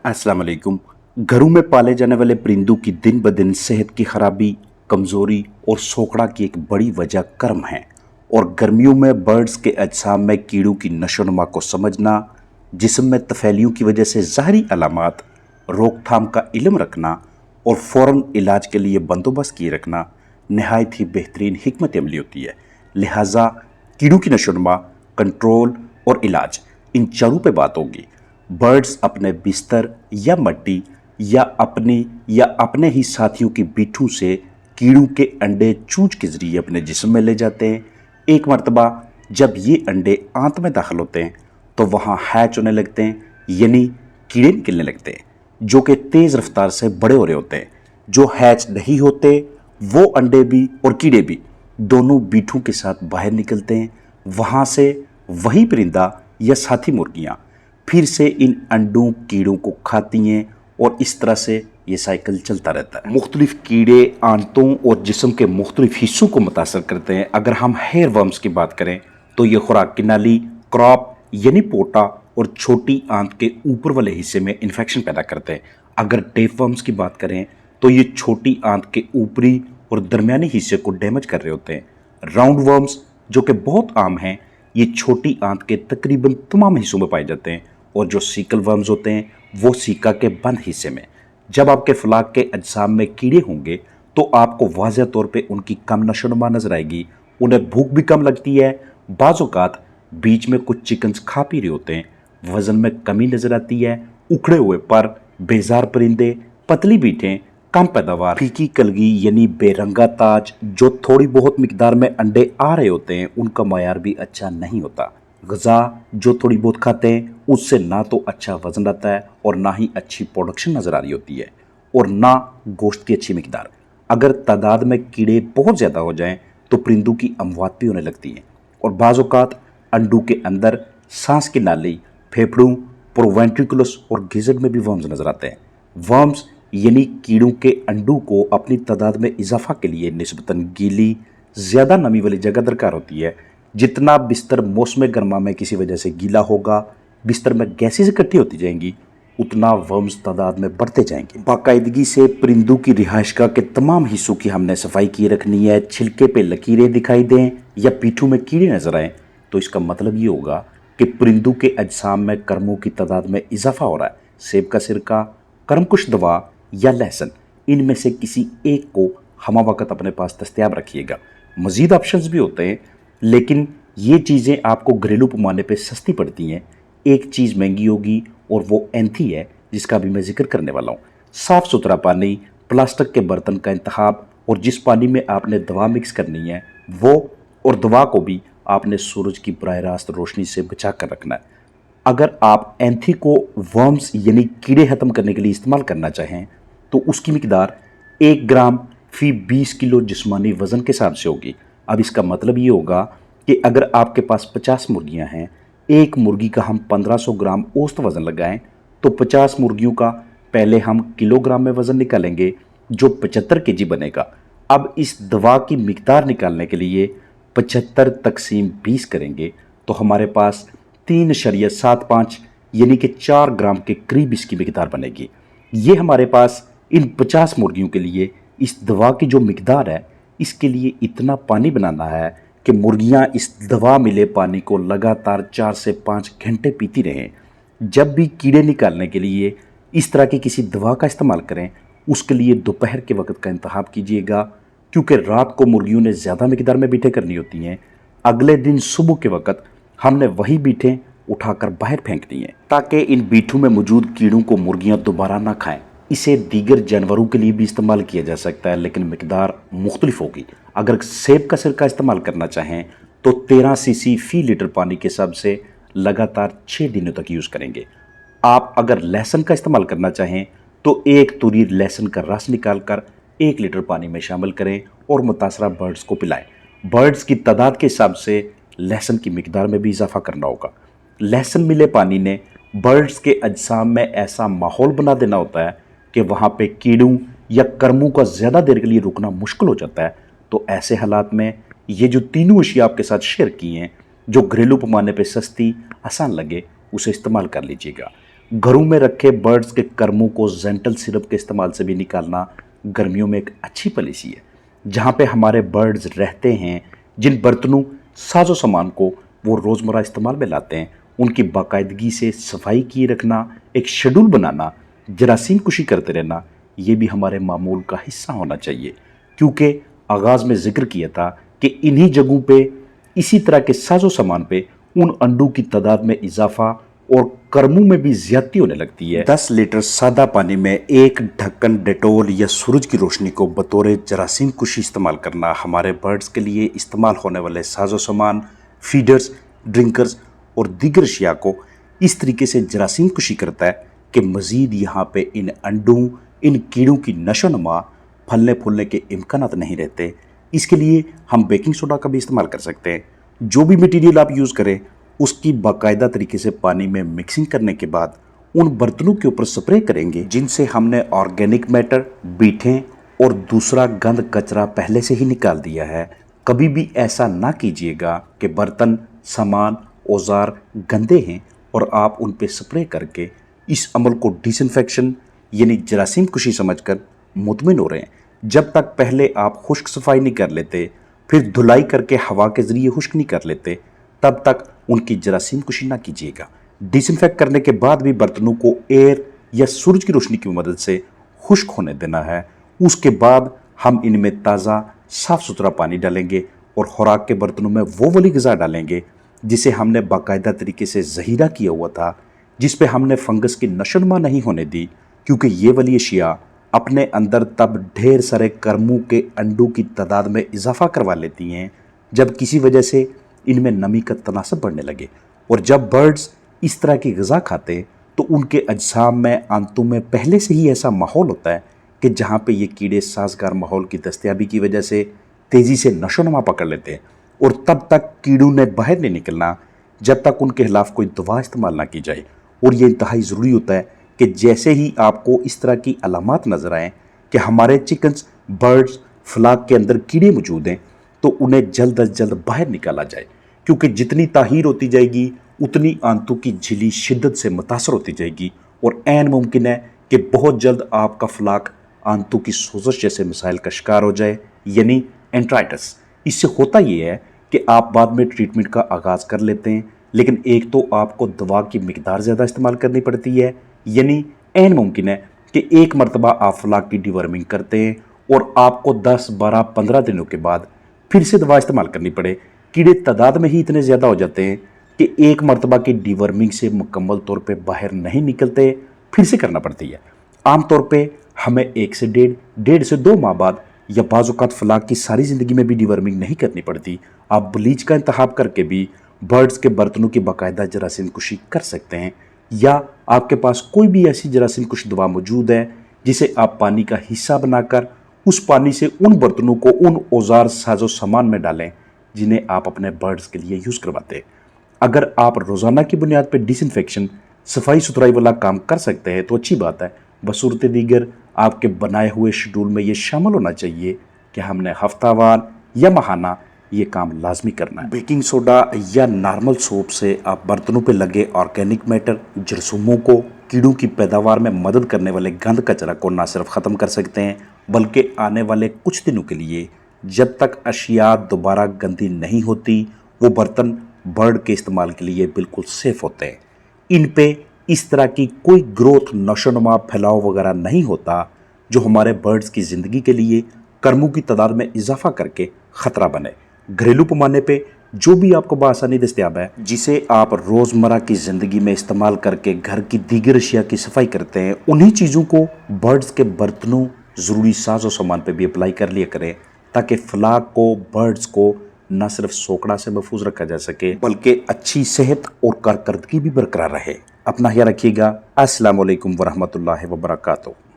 अस्सलाम वालेकुम। घरों में पाले जाने वाले परिंदों की दिन ब दिन सेहत की खराबी, कमजोरी और सोखड़ा की एक बड़ी वजह कर्म है। और गर्मियों में बर्ड्स के अजसाम में कीड़ों की नशोनुमा को समझना, जिस्म में तफैलियों की वजह से ज़ाहरी अलामात, रोकथाम का इल्म रखना और फ़ौरन इलाज के लिए बंदोबस्त किए रखना नहायत ही बेहतरीन हिकमत अमली होती है। लिहाजा कीड़ों की नशोनुमा, कंट्रोल और इलाज, इन चारों पे बात होगी। बर्ड्स अपने बिस्तर या मट्टी या अपने ही साथियों की बिठू से कीड़ों के अंडे चूंच के जरिए अपने जिस्म में ले जाते हैं। एक मरतबा जब ये अंडे आंत में दाखिल होते हैं तो वहाँ हैच होने लगते हैं, यानी कीड़े निकलने लगते हैं, जो कि तेज़ रफ्तार से बड़े हो रहे होते हैं। जो हैच नहीं होते वो अंडे भी और कीड़े भी दोनों बीठों के साथ बाहर निकलते हैं। वहाँ से वही परिंदा या साथी मुर्गियाँ फिर से इन अंडों कीड़ों को खाती हैं और इस तरह से ये साइकिल चलता रहता है। मुख्तलिफ कीड़े आंतों और जिस्म के मुख्तलिफ हिस्सों को मुतासर करते हैं। अगर हम हेयर वर्म्स की बात करें तो ये खुराक की नाली, क्रॉप यानी पोटा और छोटी आंत के ऊपर वाले हिस्से में इन्फेक्शन पैदा करते हैं। अगर टेप वर्म्स की बात करें तो ये छोटी आंत के ऊपरी और दरमियानी हिस्से को डैमेज कर रहे होते हैं। राउंड वर्म्स जो कि बहुत आम हैं, ये छोटी आंत के तकरीबन तमाम हिस्सों में पाए जाते हैं। और जो सीकल वर्म्स होते हैं वो सीका के बंद हिस्से में। जब आपके फलाक के अजसाम में कीड़े होंगे तो आपको वाज़ह तौर पे उनकी कम नशोनुमा नजर आएगी, उन्हें भूख भी कम लगती है। बाज़ औक़ात बीच में कुछ चिकन्स खा पी रहे होते हैं, वज़न में कमी नजर आती है, उखड़े हुए पर, बेजार परिंदे, पतली बीटें, कम पैदावार, फीकी कलगी यानी बेरंगा ताज जो थोड़ी बहुत मिकदार में अंडे आ रहे होते हैं, उनका मयार भी अच्छा नहीं होता। ग़िज़ा जो थोड़ी बहुत खाते हैं उससे ना तो अच्छा वज़न आता है और ना ही अच्छी प्रोडक्शन नज़र आ रही होती है, और ना गोश्त की अच्छी मिकदार। अगर तादाद में कीड़े बहुत ज़्यादा हो जाएं तो परिंदों की अमवात भी होने लगती हैं। और बाज़ औक़ात अंडों के अंदर सांस की नाली, फेफड़ों, प्रोवेंट्रिकुलस और गिज़र्ड में भी वर्म्स नज़र आते हैं। वर्म्स यानी कीड़ों के अंडों को अपनी तादाद में इजाफा के लिए निस्बतन गीली, ज़्यादा नमी वाली जगह दरकार होती है। जितना बिस्तर मौसम गर्मा में किसी वजह से गीला होगा, बिस्तर में गैसेज इकट्ठी होती जाएंगी, उतना वर्म्स तादाद में बढ़ते जाएंगे। बाकायदगी से परिंदों की रिहाइशगाह के तमाम हिस्सों की हमने सफाई किए रखनी है। छिलके पे लकीरें दिखाई दें या पीठों में कीड़े नजर आए तो इसका मतलब ये होगा कि परिंदों के अजसाम में कर्मों की तादाद में इजाफा हो रहा है। सेब का सिरका, कर्मकुश दवा या लहसुन, इनमें से किसी एक को हमा वक्त अपने पास दस्तयाब रखिएगा। मज़ीद ऑप्शंस भी होते हैं, लेकिन ये चीज़ें आपको घरेलू पैमाने पे सस्ती पड़ती हैं। एक चीज़ महंगी होगी और वो एंथी है, जिसका भी मैं जिक्र करने वाला हूँ। साफ़ सुथरा पानी, प्लास्टिक के बर्तन का इंतखाब, और जिस पानी में आपने दवा मिक्स करनी है वो, और दवा को भी आपने सूरज की बराह रास्त रोशनी से बचा कर रखना है। अगर आप एंथी को वर्म्स यानी कीड़े ख़त्म करने के लिए इस्तेमाल करना चाहें तो उसकी मिकदार 1 ग्राम फी 20 किलो जिस्मानी वज़न के हिसाब से होगी। अब इसका मतलब ये होगा कि अगर आपके पास 50 मुर्गियां हैं, एक मुर्गी का हम 1500 ग्राम औसत वज़न लगाएं तो 50 मुर्गियों का पहले हम किलोग्राम में वज़न निकालेंगे जो 75 केजी बनेगा। अब इस दवा की मिकदार निकालने के लिए 75 तकसीम 20 करेंगे तो हमारे पास 3.75 यानी कि 4 ग्राम के करीब इसकी मिकदार बनेगी। ये हमारे पास इन 50 मुर्गियों के लिए इस दवा की जो मिकदार है, इसके लिए इतना पानी बनाना है कि मुर्गियां इस दवा मिले पानी को लगातार 4 से 5 घंटे पीती रहें। जब भी कीड़े निकालने के लिए इस तरह की किसी दवा का इस्तेमाल करें, उसके लिए दोपहर के वक्त का इंतखाब कीजिएगा, क्योंकि रात को मुर्गियों ने ज़्यादा मिकदार में बीठें करनी होती हैं। अगले दिन सुबह के वक्त हमने वही बीठें उठाकर बाहर फेंकनी है ताकि इन बीठों में मौजूद कीड़ों को मुर्गियां दोबारा ना खाएं। इसे दीगर जानवरों के लिए भी इस्तेमाल किया जा सकता है, लेकिन मिकदार मुख्तलिफ होगी। अगर सेब का सिरका इस्तेमाल करना चाहें तो 13 सीसी फी लीटर पानी के हिसाब से लगातार 6 दिनों तक यूज़ करेंगे। आप अगर लहसुन का इस्तेमाल करना चाहें तो एक तुरी लहसुन का रस निकाल कर 1 लीटर पानी में शामिल करें और मुतासरा बर्ड्स को पिलाएं। बर्ड्स की तादाद के हिसाब से लहसुन की मिकदार में भी इजाफा करना होगा। लहसुन मिले पानी ने बर्ड्स के अजसाम में ऐसा माहौल बना देना होता है कि वहाँ पे कीड़ों या कर्मों का ज़्यादा देर के लिए रुकना मुश्किल हो जाता है। तो ऐसे हालात में ये जो तीनों अशिया आपके साथ शेयर की हैं, जो घरेलू पैमाने पे सस्ती, आसान लगे, उसे इस्तेमाल कर लीजिएगा। घरों में रखे बर्ड्स के कर्मों को जेंटल सिरप के इस्तेमाल से भी निकालना गर्मियों में एक अच्छी पॉलिसी है। जहाँ पे हमारे बर्ड्स रहते हैं, जिन बर्तनों साजो सामान को वो रोज़मर्रा इस्तेमाल में लाते हैं, उनकी बाकायदगी से सफाई किए रखना, एक शेड्यूल बनाना, जरासीम कुशी करते रहना, ये भी हमारे मामूल का हिस्सा होना चाहिए। क्योंकि आगाज़ में जिक्र किया था कि इन्हीं जगहों पे, इसी तरह के साजो सामान पे उन अंडों की तादाद में इजाफा और कर्मों में भी ज्यादती होने लगती है। 10 लीटर सादा पानी में एक ढक्कन डेटोल या सूरज की रोशनी को बतौर जरासीम कुशी इस्तेमाल करना हमारे बर्ड्स के लिए इस्तेमाल होने वाले साजो सामान, फीडर्स, ड्रिंकर्स और दीगर अशिया को इस तरीके से जरासीम कुशी करता है कि मज़ीद यहाँ पे इन अंडों, इन कीड़ों की नशोनुमा, फलने फूलने के इम्कानात नहीं रहते। इसके लिए हम बेकिंग सोडा का भी इस्तेमाल कर सकते हैं। जो भी मटेरियल आप यूज़ करें उसकी बाकायदा तरीके से पानी में मिक्सिंग करने के बाद उन बर्तनों के ऊपर स्प्रे करेंगे जिनसे हमने ऑर्गेनिक मैटर, बीठें और दूसरा गंद कचरा पहले से ही निकाल दिया है। कभी भी ऐसा ना कीजिएगा कि बर्तन, सामान, औजार गंदे हैं और आप उन पे स्प्रे करके इस अमल को डिसइंफेक्शन यानी जरासीम कुशी समझकर मुतमिन हो रहे हैं। जब तक पहले आप खुश्क सफाई नहीं कर लेते, फिर धुलाई करके हवा के ज़रिए खुश्क नहीं कर लेते, तब तक उनकी जरासीम कुशी ना कीजिएगा। डिसइंफेक्ट करने के बाद भी बर्तनों को एयर या सूरज की रोशनी की मदद से खुश्क होने देना है। उसके बाद हम इनमें ताज़ा साफ़ सुथरा पानी डालेंगे और खुराक के बर्तनों में वो वाली ग़िज़ा डालेंगे जिसे हमने बाकायदा तरीके से ज़हीरा किया हुआ था, जिस पे हमने फंगस की नशोनुमा नहीं होने दी। क्योंकि ये वाली अशिया अपने अंदर तब ढेर सारे कर्मों के अंडों की तादाद में इजाफा करवा लेती हैं जब किसी वजह से इनमें नमी का तनासब बढ़ने लगे। और जब बर्ड्स इस तरह की ग़िज़ा खाते तो उनके अजसाम में, आंतों में पहले से ही ऐसा माहौल होता है कि जहाँ पे ये कीड़े साजगार माहौल की दस्तयाबी की वजह से तेज़ी से नशोनुमा पकड़ लेते हैं और तब तक कीड़ों ने बाहर नहीं निकलना जब तक उनके खिलाफ कोई दवा इस्तेमाल ना की जाए। और ये इंतहाई ज़रूरी होता है कि जैसे ही आपको इस तरह की अलामात नज़र आएँ कि हमारे चिकन्स, बर्ड्स, फ्लाक के अंदर कीड़े मौजूद हैं, तो उन्हें जल्द अज जल्द बाहर निकाला जाए। क्योंकि जितनी ताहीर होती जाएगी उतनी आंतों की झिल्ली शिद्दत से मुतासर होती जाएगी और ऐन मुमकिन है कि बहुत जल्द आपका फ्लाक आंतों की सोजश जैसे मसाइल का शिकार हो जाए, यानी एंट्राइटिस। इससे होता ये है कि आप बाद में ट्रीटमेंट का आगाज़ कर लेते हैं, लेकिन एक तो आपको दवा की मिकदार ज़्यादा इस्तेमाल करनी पड़ती है, यानी ऐन मुमकिन है कि एक मरतबा आप फ्लाक की डिवर्मिंग करते हैं और आपको 10, 12, 15 दिनों के बाद फिर से दवा इस्तेमाल करनी पड़े। कीड़े तादाद में ही इतने ज़्यादा हो जाते हैं कि एक मरतबा की डिवर्मिंग से मुकम्मल तौर पे बाहर नहीं निकलते, फिर से करना पड़ती है। आम तौर पे हमें 1 से 1.5 से 2 माह बाद या बाज़ औक़ात फ्लाक की सारी ज़िंदगी में भी डिवर्मिंग नहीं करनी पड़ती। आप ब्लीच का इंतखाब करके भी बर्ड्स के बर्तनों की बाकायदा जरासीम कुशी कर सकते हैं, या आपके पास कोई भी ऐसी जरासीम कुशी दवा मौजूद है जिसे आप पानी का हिस्सा बनाकर उस पानी से उन बर्तनों को उन औजार साजो सामान में डालें जिन्हें आप अपने बर्ड्स के लिए यूज़ करवाते हैं। अगर आप रोज़ाना की बुनियाद पर डिसइंफेक्शन, सफाई सुथराई वाला काम कर सकते हैं तो अच्छी बात है। बसूरत दीगर आपके बनाए हुए शेड्यूल में ये शामिल होना चाहिए कि हमने हफ्तावार या माहाना ये काम लाजमी करना है। बेकिंग सोडा या नॉर्मल सोप से आप बर्तनों पे लगे ऑर्गेनिक मैटर, जरसूमों को, कीड़ों की पैदावार में मदद करने वाले गंद कचरा को ना सिर्फ ख़त्म कर सकते हैं बल्कि आने वाले कुछ दिनों के लिए जब तक अशिया दोबारा गंदी नहीं होती, वो बर्तन बर्ड के इस्तेमाल के लिए बिल्कुल सेफ़ होते हैं। इन पे इस तरह की कोई ग्रोथ, नशोनुमा, फैलाव वगैरह नहीं होता जो हमारे बर्ड्स की ज़िंदगी के लिए कर्मों की तादाद में इजाफा करके ख़तरा बने। घरेलू पैमाने पे जो भी आपको बआसानी दस्तयाब है, जिसे आप रोज़मर्रा की ज़िंदगी में इस्तेमाल करके घर की दीगर अशिया की सफाई करते हैं, उन्हीं चीज़ों को बर्ड्स के बर्तनों, ज़रूरी साजो सामान पे भी अप्लाई कर लिया करें ताकि फ्लाक को, बर्ड्स को न सिर्फ सोकड़ा से महफूज रखा जा सके बल्कि अच्छी सेहत और कारकर्दगी भी बरकरार रहे। अपना ख्याल रखिएगा। अस्सलाम वालेकुम वरहमतुल्लाहि वबरकातुहू।